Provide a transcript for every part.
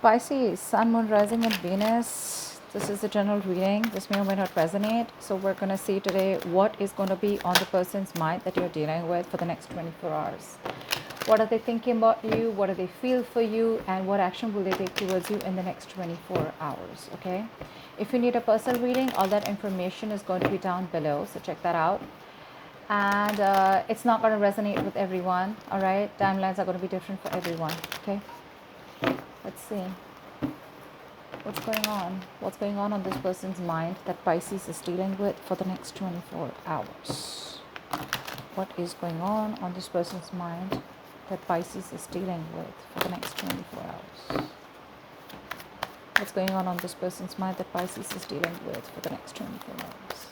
Pisces, Sun, Moon, Rising, and Venus. This is a general reading. This may or may not resonate. So, we're going to see today what is going to be on the person's mind that you're dealing with for the next 24 hours. What are they thinking about you? What do they feel for you? And what action will they take towards you in the next 24 hours? Okay. If you need a personal reading, all that information is going to be down below. So, check that out. And it's not going to resonate with everyone. All right. Timelines are going to be different for everyone. Okay. Let's see. What's going on? What's going on this person's mind that Pisces is dealing with for the next 24 hours? What is going on this person's mind that Pisces is dealing with for the next 24 hours? What's going on this person's mind that Pisces is dealing with for the next 24 hours?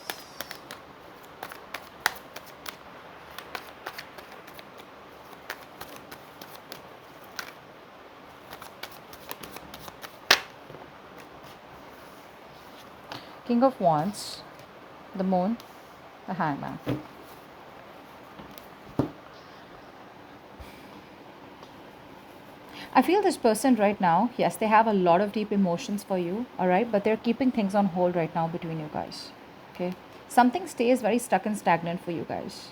King of Wands, the Moon, the Hangman. I feel this person right now, yes, they have a lot of deep emotions for you, all right, but they're keeping things on hold right now between you guys, okay? Something stays very stuck and stagnant for you guys.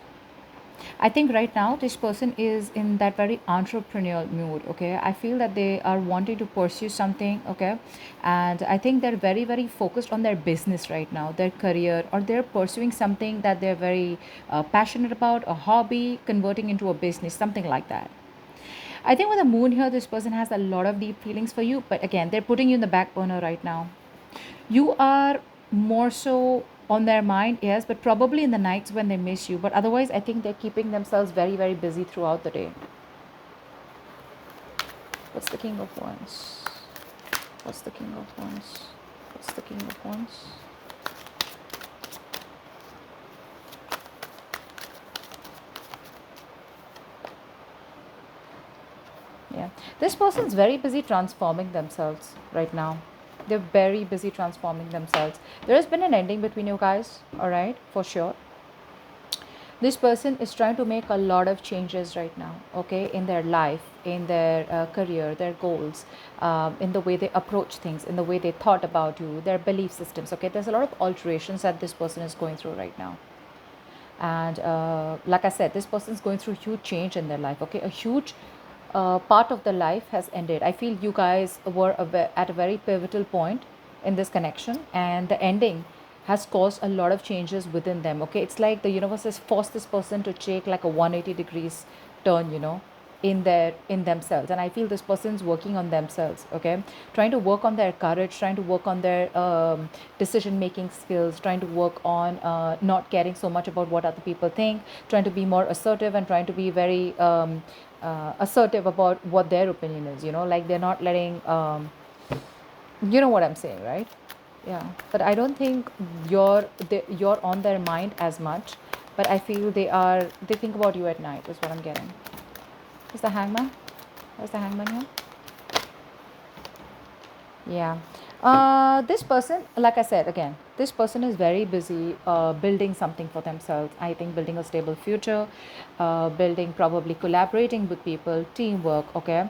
I think right now this person is in that very entrepreneurial mood, okay? I feel that they are wanting to pursue something, okay? And I think they're very, very focused on their business right now, their career, or they're pursuing something that they're very passionate about, a hobby, converting into a business, something like that. I think with the moon here, this person has a lot of deep feelings for you, but again, they're putting you in the back burner right now. You are more so on their mind, yes, but probably in the nights when they miss you. But otherwise, I think they're keeping themselves very, very busy throughout the day. What's the King of Wands? What's the King of Wands? What's the King of Wands? Yeah, this person's very busy transforming themselves right now. They're very busy transforming themselves. There has been an ending between you guys, all right, for sure. This person is trying to make a lot of changes right now, okay, in their life, in their career, their goals, in the way they approach things, in the way they thought about you, their belief systems, okay. There's a lot of alterations that this person is going through right now. And like I said, this person is going through huge change in their life, okay. A huge part of their life has ended. I feel you guys were at a very pivotal point in this connection, and the ending has caused a lot of changes within them, okay. It's like the universe has forced this person to take like a 180 degrees turn, in themselves. And I feel this person's working on themselves, okay, trying to work on their courage, trying to work on their decision making skills, trying to work on not caring so much about what other people think, trying to be more assertive, and trying to be very assertive about what their opinion is, like they're not letting you know what I'm saying, right? Yeah, but I don't think you're on their mind as much, but I feel they think about you at night is what I'm getting. Is the Hangman? Where's the Hangman here? Yeah. This person, like I said, again, this person is very busy building something for themselves. I think building a stable future, building, probably collaborating with people, teamwork, okay.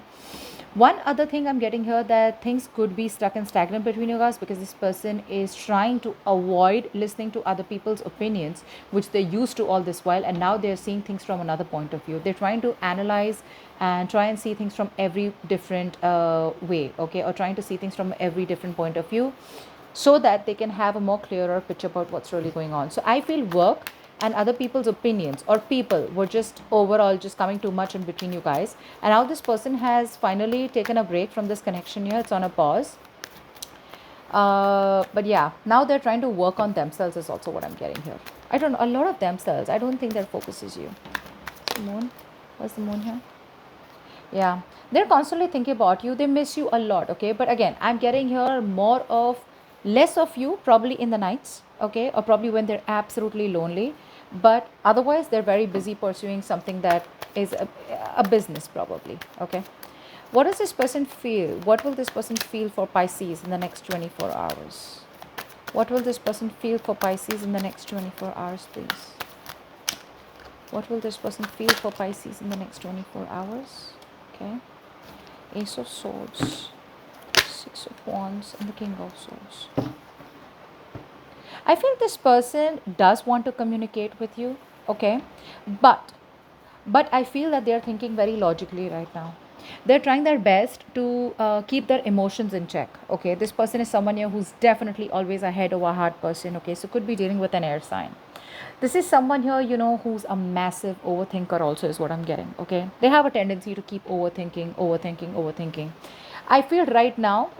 One other thing I'm getting here, that things could be stuck and stagnant between you guys because this person is trying to avoid listening to other people's opinions, which they used to all this while, and now they're seeing things from another point of view. They're trying to analyze and try and see things from every different way, okay, or trying to see things from every different point of view so that they can have a more clearer picture about what's really going on. So I feel work and other people's opinions or people were just overall just coming too much in between you guys, and now this person has finally taken a break from this connection here. It's on a pause, but yeah, now they're trying to work on themselves is also what I'm getting here. I don't know, a lot of themselves. I don't think their focus is you. The moon. What's the moon here? Yeah, they're constantly thinking about you. They miss you a lot, okay. But again, I'm getting here more of less of you probably in the nights, okay, or probably when they're absolutely lonely. But otherwise, they're very busy pursuing something that is a business, probably, okay. What does this person feel? What will this person feel for Pisces in the next 24 hours? What will this person feel for Pisces in the next 24 hours, please? What will this person feel for Pisces in the next 24 hours? Okay. Ace of Swords. Six of Wands and the King of Swords. I feel this person does want to communicate with you, okay? But I feel that they're thinking very logically right now. They're trying their best to keep their emotions in check, okay? This person is someone here who's definitely always a head over heart person, okay? So could be dealing with an air sign. This is someone here, who's a massive overthinker, also, is what I'm getting, okay? They have a tendency to keep overthinking, overthinking, overthinking. I feel right now,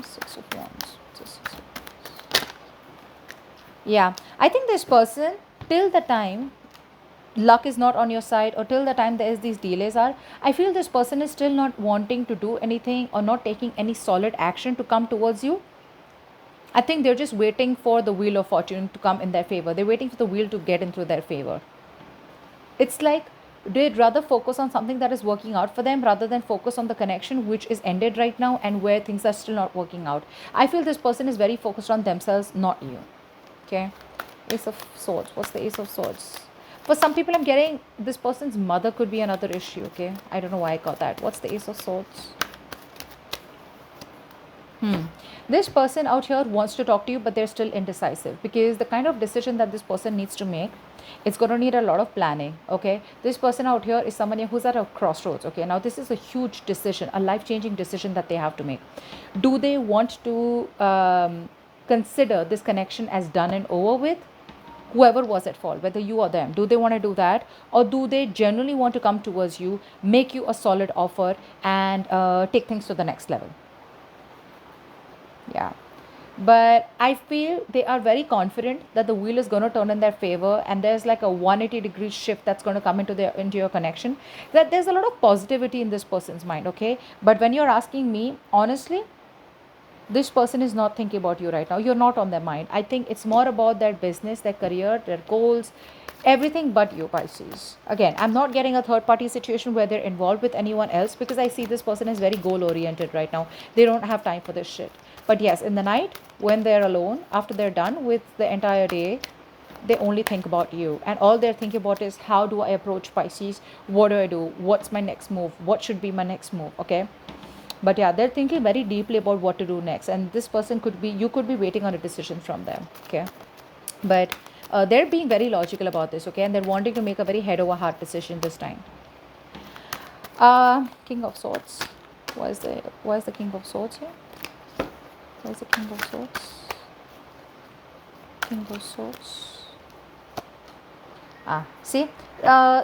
Six of Wands. Yeah, I think this person, till the time luck is not on your side, or till the time there is these delays are, I feel this person is still not wanting to do anything or not taking any solid action to come towards you. I think they're just waiting for the wheel of fortune to come in their favor. They're waiting for the wheel to get into their favor. It's like they'd rather focus on something that is working out for them rather than focus on the connection which is ended right now and where things are still not working out. I feel this person is very focused on themselves, not you. Okay. Ace of Swords. What's the Ace of Swords? For some people, I'm getting this person's mother could be another issue. Okay. I don't know why I got that. What's the Ace of Swords? This person out here wants to talk to you, but they're still indecisive, because the kind of decision that this person needs to make, it's going to need a lot of planning. Okay, this person out here is someone who's at a crossroads. Okay, now this is a huge decision, a life-changing decision that they have to make. Do they want to consider this connection as done and over with, whoever was at fault, whether you or them? Do they want to do that, or do they genuinely want to come towards you, make you a solid offer, and take things to the next level? Yeah, but I feel they are very confident that the wheel is going to turn in their favor, and there's like a 180-degree shift that's going to come into your connection. That there's a lot of positivity in this person's mind. Okay, but when you're asking me honestly, this person is not thinking about you right now. You're not on their mind. I think it's more about their business, their career, their goals, everything but you, Pisces. Again, I'm not getting a third party situation where they're involved with anyone else, because I see this person is very goal oriented right now. They don't have time for this shit. But yes, in the night, when they're alone, after they're done with the entire day, they only think about you. And all they're thinking about is, how do I approach Pisces? What do I do? What's my next move? What should be my next move? Okay. But yeah, they're thinking very deeply about what to do next. And this person could be, you could be waiting on a decision from them. Okay. But they're being very logical about this. Okay. And they're wanting to make a very head over heart decision this time. King of Swords. Why is the King of Swords here? Where's the King of Swords? King of Swords. See,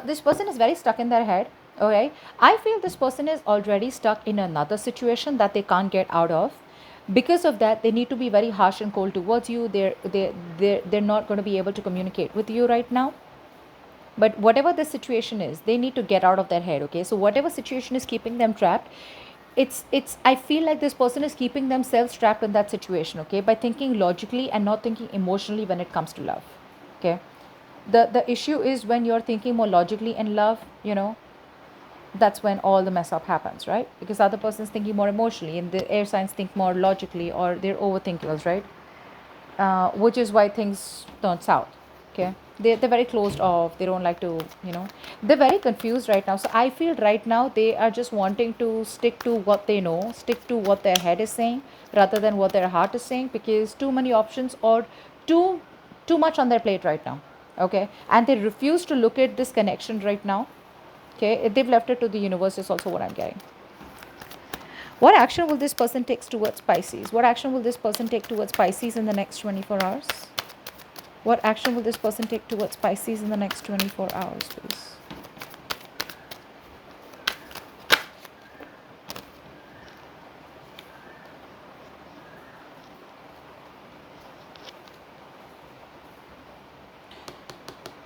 this person is very stuck in their head. Okay, I feel this person is already stuck in another situation that they can't get out of. Because of that, they need to be very harsh and cold towards you. They're not going to be able to communicate with you right now. But whatever the situation is, they need to get out of their head. Okay, so whatever situation is keeping them trapped, it's I feel like this person is keeping themselves trapped in that situation, okay, by thinking logically and not thinking emotionally when it comes to love. Okay, the issue is when you're thinking more logically in love, that's when all the mess up happens, right? Because the other person's thinking more emotionally, and the air signs think more logically, or they're overthinkers, right? Which is why things turn south. Okay, they're very closed off. They don't like to, they're very confused right now. So I feel right now they are just wanting to stick to what they know, stick to what their head is saying rather than what their heart is saying, because too many options, or too much on their plate right now. Okay, and they refuse to look at this connection right now. Okay, they've left it to the universe is also what I'm getting. What action will this person take towards Pisces? What action will this person take towards Pisces in the next 24 hours? What action will this person take towards Pisces in the next 24 hours, please?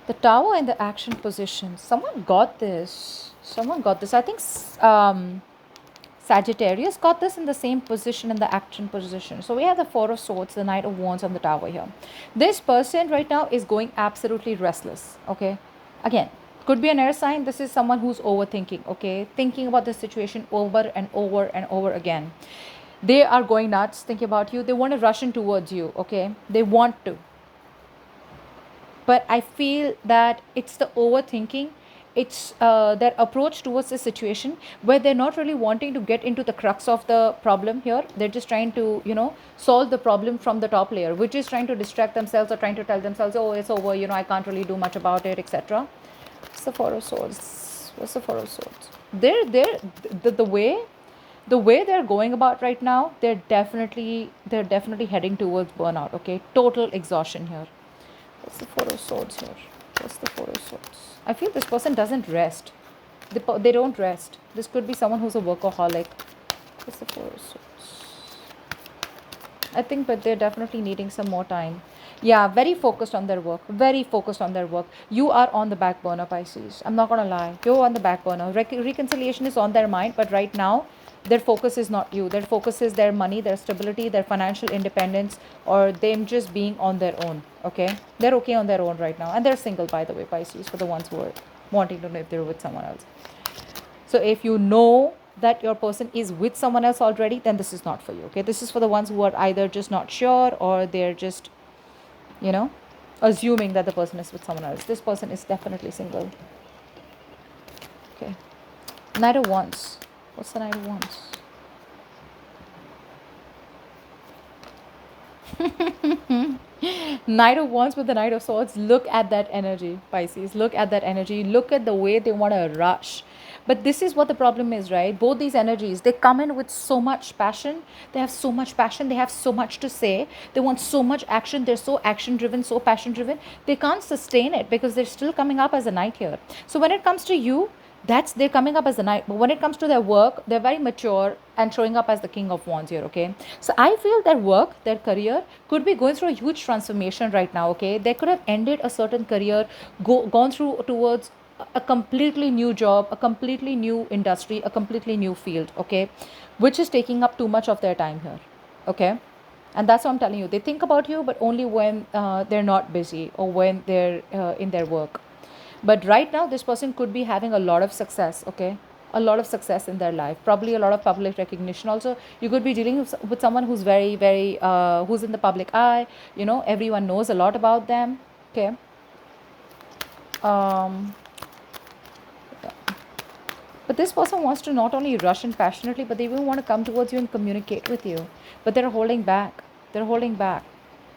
The Tower in the action position. Someone got this. I think Sagittarius got this in the same position, in the action position. So we have the Four of Swords, the Knight of Wands on the Tower here. This person right now is going absolutely restless. Okay. Again, could be an air sign. This is someone who's overthinking. Okay. Thinking about the situation over and over and over again. They are going nuts thinking about you. They want to rush in towards you. Okay. They want to. But I feel that it's the overthinking, it's their approach towards the situation where they're not really wanting to get into the crux of the problem here. They're just trying to, solve the problem from the top layer, which is trying to distract themselves or trying to tell themselves, oh, it's over, I can't really do much about it, etc. What's the Four of Swords? What's the Four of Swords? The way they're going about right now, they're definitely heading towards burnout. Okay, total exhaustion here. What's the Four of Swords here? What's the Four of Swords? I feel this person doesn't rest. They don't rest. This could be someone who's a workaholic. What's the Four of Swords? I think, but they're definitely needing some more time. Yeah, very focused on their work. Very focused on their work. You are on the back burner, Pisces. I'm not gonna lie. You're on the back burner. Reconciliation is on their mind, but right now, their focus is not you. Their focus is their money, their stability, their financial independence, or them just being on their own. Okay, they're okay on their own right now, and they're single, by the way, Pisces. For the ones who are wanting to know if they're with someone else. So if you know that your person is with someone else already, then this is not for you. Okay, this is for the ones who are either just not sure or they're just, you know, assuming that the person is with someone else. This person is definitely single. Okay, Knight of Wands. What's the Knight of Wands? Knight of Wands with the Knight of Swords. Look at that energy, Pisces. Look at that energy. Look at the way they want to rush. But this is what the problem is, right? Both these energies, they come in with so much passion. They have so much passion. They have so much to say. They want so much action. They're so action driven, so passion driven. They can't sustain it because they're still coming up as a knight here. So when it comes to you, they're coming up as a knight. But when it comes to their work, they're very mature and showing up as the king of wands here. Okay, so I feel their work, their career could be going through a huge transformation right now. Okay, they could have ended a certain career, gone through towards a completely new job, a completely new industry, a completely new field. Okay, which is taking up too much of their time here. Okay, and that's what I'm telling you. They think about you, but only when they're not busy or when they're in their work. But right now, this person could be having a lot of success. Okay, a lot of success in their life, probably a lot of public recognition also. You could be dealing with someone who's very very who's in the public eye. Everyone knows a lot about them. Okay. um but this person wants to not only rush and passionately, but they even want to come towards you and communicate with you, but they're holding back. They're holding back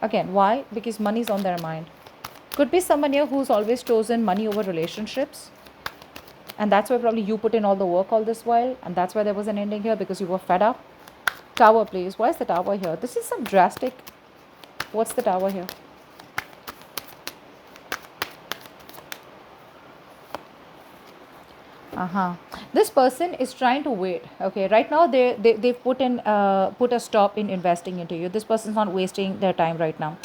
again. Why? Because money's on their mind. Could be someone here who's always chosen money over relationships, and that's why probably you put in all the work all this while, and that's why there was an ending here, because you were fed up. Tower, please. Why is the Tower here? This is some drastic. What's the Tower here? Uh-huh. This person is trying to wait. Okay, right now they've put a stop in investing into you. This person's not wasting their time right now.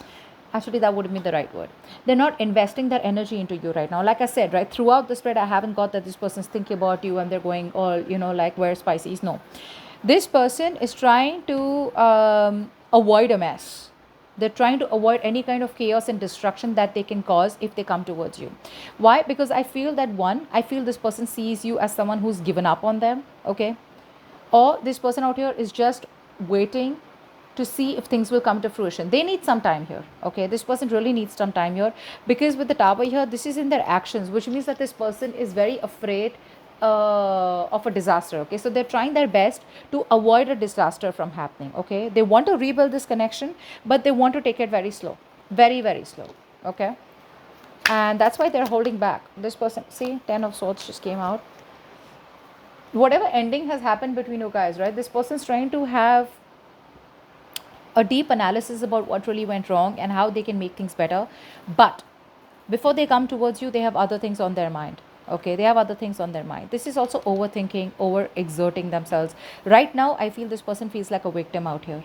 Actually, that wouldn't be the right word. They're not investing their energy into you right now. Like I said, right, throughout the spread, I haven't got that this person's thinking about you and they're going all, like, where's Pisces? No. This person is trying to avoid a mess. They're trying to avoid any kind of chaos and destruction that they can cause if they come towards you. Why? Because I feel this person sees you as someone who's given up on them. Okay, or this person out here is just waiting to see if things will come to fruition. They need some time here. Okay, this person really needs some time here, because with the Tower here, this is in their actions, which means that this person is very afraid of a disaster. Okay, so they're trying their best to avoid a disaster from happening. Okay, they want to rebuild this connection, but they want to take it very slow, very very slow. Okay, and that's why they're holding back. This person, see, 10 of Swords just came out. Whatever ending has happened between you guys, right, this person's trying to have a deep analysis about what really went wrong and how they can make things better. But before they come towards you, they have other things on their mind. Okay, they have other things on their mind. This is also overthinking, over exerting themselves. Right now, I feel this person feels like a victim out here.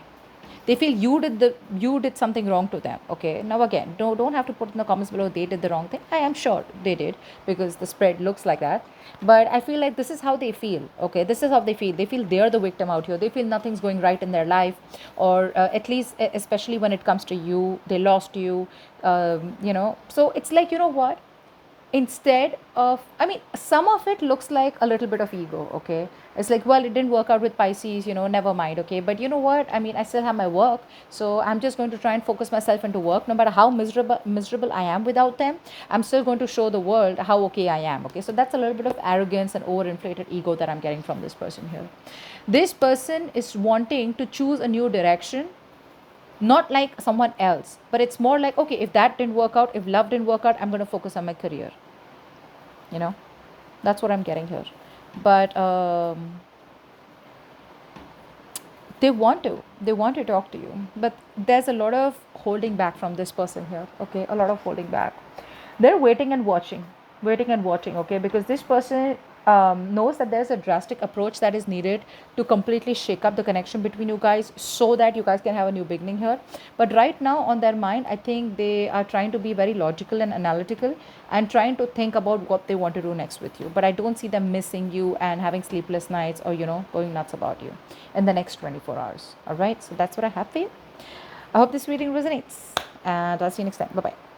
They feel you did something wrong to them. Okay, now again, don't have to put in the comments below they did the wrong thing. I am sure they did, because the spread looks like that. But I feel like this is how they feel. Okay, this is how they feel they're the victim out here. They feel nothing's going right in their life, or at least especially when it comes to you, they lost you. So it's like, you know what, instead of, I mean, some of it looks like a little bit of ego, okay? It's like, well, it didn't work out with Pisces, never mind, okay? But you know what? I mean, I still have my work, so I'm just going to try and focus myself into work. No matter how miserable I am without them, I'm still going to show the world how okay I am, okay? So that's a little bit of arrogance and overinflated ego that I'm getting from this person here. This person is wanting to choose a new direction, not like someone else, but it's more like, okay, if that didn't work out, if love didn't work out, I'm going to focus on my career. you know that's what I'm getting here. But they want to talk to you, but there's a lot of holding back from this person here, okay? A lot of holding back. They're waiting and watching, okay? Because this person knows that there's a drastic approach that is needed to completely shake up the connection between you guys, so that you guys can have a new beginning here. But right now, on their mind, I think they are trying to be very logical and analytical, and trying to think about what they want to do next with you. But I don't see them missing you and having sleepless nights, or going nuts about you in the next 24 hours. All right, so that's what I have for you. I hope this reading resonates, and I'll see you next time. Bye bye.